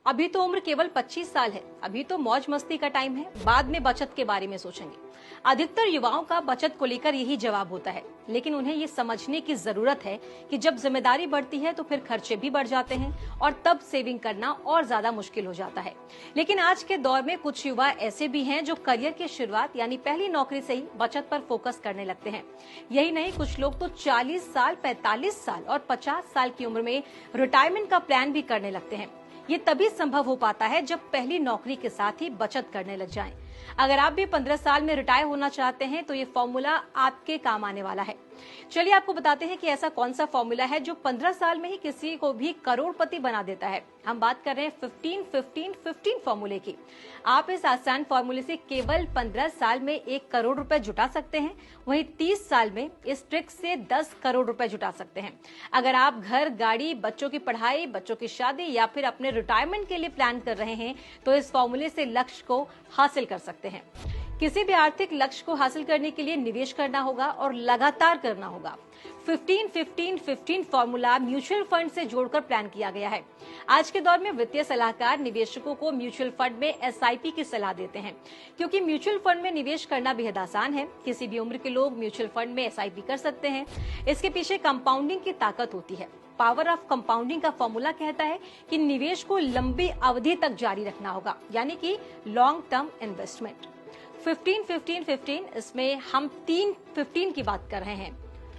अभी तो उम्र केवल 25 साल है, अभी तो मौज मस्ती का टाइम है, बाद में बचत के बारे में सोचेंगे। अधिकतर युवाओं का बचत को लेकर यही जवाब होता है, लेकिन उन्हें ये समझने की जरूरत है कि जब जिम्मेदारी बढ़ती है तो फिर खर्चे भी बढ़ जाते हैं और तब सेविंग करना और ज्यादा मुश्किल हो जाता है। लेकिन आज के दौर में कुछ युवा ऐसे भी हैं जो करियर की शुरुआत यानी पहली नौकरी से ही बचत पर फोकस करने लगते हैं। यही नहीं, कुछ लोग तो 40 साल, 45 साल और 50 साल की उम्र में रिटायरमेंट का प्लान भी करने लगते हैं। ये तभी संभव हो पाता है जब पहली नौकरी के साथ ही बचत करने लग जाएं। अगर आप भी 15 साल में रिटायर होना चाहते हैं तो ये फॉर्मूला आपके काम आने वाला है। चलिए आपको बताते हैं कि ऐसा कौन सा फॉर्मूला है जो 15 साल में ही किसी को भी करोड़पति बना देता है। हम बात कर रहे हैं 15-15-15 फॉर्मूले की। आप इस आसान फॉर्मूले से केवल 15 साल में 1 करोड़ रुपए जुटा सकते हैं, वहीं 30 साल में इस ट्रिक से 10 करोड़ रुपए जुटा सकते हैं। अगर आप घर, गाड़ी, बच्चों की पढ़ाई, बच्चों की शादी या फिर अपने रिटायरमेंट के लिए प्लान कर रहे हैं तो इस फॉर्मूले से लक्ष्य को हासिल कर सकते हैं। किसी भी आर्थिक लक्ष्य को हासिल करने के लिए निवेश करना होगा और लगातार करना होगा। 15-15-15 फॉर्मूला म्यूचुअल फंड से जोड़कर प्लान किया गया है। आज के दौर में वित्तीय सलाहकार निवेशकों को म्यूचुअल फंड में एसआईपी की सलाह देते हैं, क्योंकि म्यूचुअल फंड में निवेश करना बेहद आसान है। किसी भी उम्र के लोग म्यूचुअल फंड में एसआईपी कर सकते हैं। इसके पीछे कंपाउंडिंग की ताकत होती है। पावर ऑफ कंपाउंडिंग का फॉर्मूला कहता है कि निवेश को लंबी अवधि तक जारी रखना होगा, यानी कि लॉन्ग टर्म इन्वेस्टमेंट। 15-15-15 इसमें हम 3-15 की बात कर रहे हैं।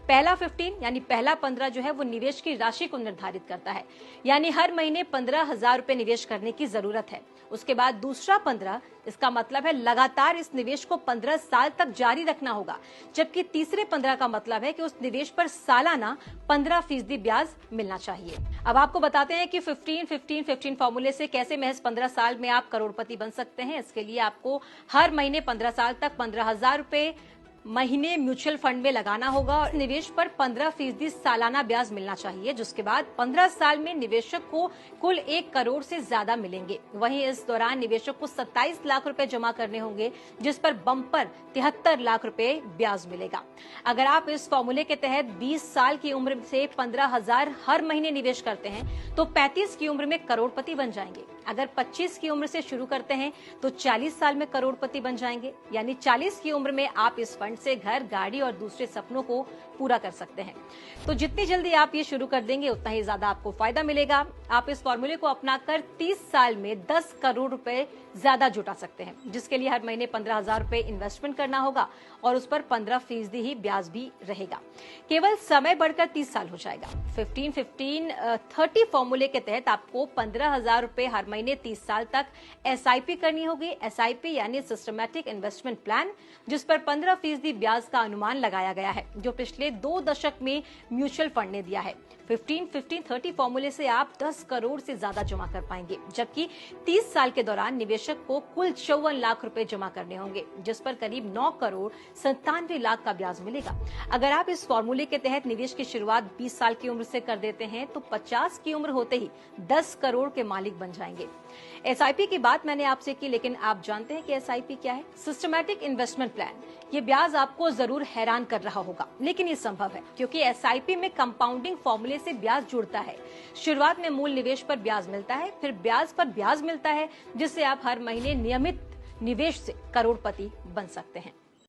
पहला 15 यानी पहला 15 जो है वो निवेश की राशि को निर्धारित करता है, यानी हर महीने 15,000 रुपए निवेश करने की जरूरत है। उसके बाद दूसरा 15, इसका मतलब है लगातार इस निवेश को 15 साल तक जारी रखना होगा, जबकि तीसरे 15 का मतलब है कि उस निवेश पर सालाना 15% ब्याज मिलना चाहिए। अब आपको बताते हैं कि 15-15-15 फॉर्मूले से कैसे महज 15 साल में आप करोड़पति बन सकते हैं। इसके लिए आपको हर महीने 15 साल तक 15,000 रुपए महीने म्यूचुअल फंड में लगाना होगा और निवेश पर 15% सालाना ब्याज मिलना चाहिए, जिसके बाद 15 साल में निवेशक को कुल 1 करोड़ से ज्यादा मिलेंगे। वहीं इस दौरान निवेशक को 27 लाख रुपए जमा करने होंगे, जिस पर बम्पर 73 लाख रुपए ब्याज मिलेगा। अगर आप इस फॉर्मूले के तहत 20 साल की उम्र से 15,000 हर महीने निवेश करते हैं तो 35 की उम्र में करोड़पति बन जाएंगे। अगर 25 की उम्र से शुरू करते हैं तो 40 साल में करोड़पति बन जाएंगे, यानी 40 की उम्र में आप इस फंड से घर, गाड़ी और दूसरे सपनों को पूरा कर सकते हैं। तो जितनी जल्दी आप ये शुरू कर देंगे उतना ही ज्यादा आपको फायदा मिलेगा। आप इस फॉर्मूले को अपनाकर 30 साल में 10 करोड़ रुपए ज्यादा जुटा सकते हैं, जिसके लिए हर महीने 15,000 रुपए इन्वेस्टमेंट करना होगा और उस पर 15% ही ब्याज भी रहेगा। केवल समय बढ़कर 30 साल हो जाएगा। 15-15-30 फॉर्मूले के तहत आपको 15,000 रुपए हर महीने 30 साल तक एसआईपी करनी होगी। एसआईपी यानी सिस्टमैटिक इन्वेस्टमेंट प्लान, जिस पर 15% ब्याज का अनुमान लगाया गया है, जो पिछले 2 दशक में म्यूचुअल फंड ने दिया है। 15-15-30 फॉर्मूले से आप 10 करोड़ से ज्यादा जमा कर पाएंगे, जबकि 30 साल के दौरान निवेशक को कुल 54 लाख रुपए जमा करने होंगे, जिस पर करीब 9 करोड़ 97 लाख का ब्याज मिलेगा। अगर आप इस फॉर्मूले के तहत निवेश की शुरुआत 20 साल की उम्र से कर देते हैं तो 50 की उम्र होते ही 10 करोड़ के मालिक बन जाएंगे। एसआईपी की बात मैंने आपसे की, लेकिन आप जानते हैं कि एसआईपी क्या है? Systematic investment plan. ये ब्याज आपको जरूर हैरान कर रहा होगा, लेकिन ये संभव है क्योंकि एसआईपी में कंपाउंडिंग फॉर्मूले से ब्याज जुड़ता है। शुरुआत में मूल निवेश पर ब्याज मिलता है, फिर ब्याज पर ब्याज मिलता है, जिससे आप हर महीने नियमित निवेश से करोड़पति बन सकते हैं।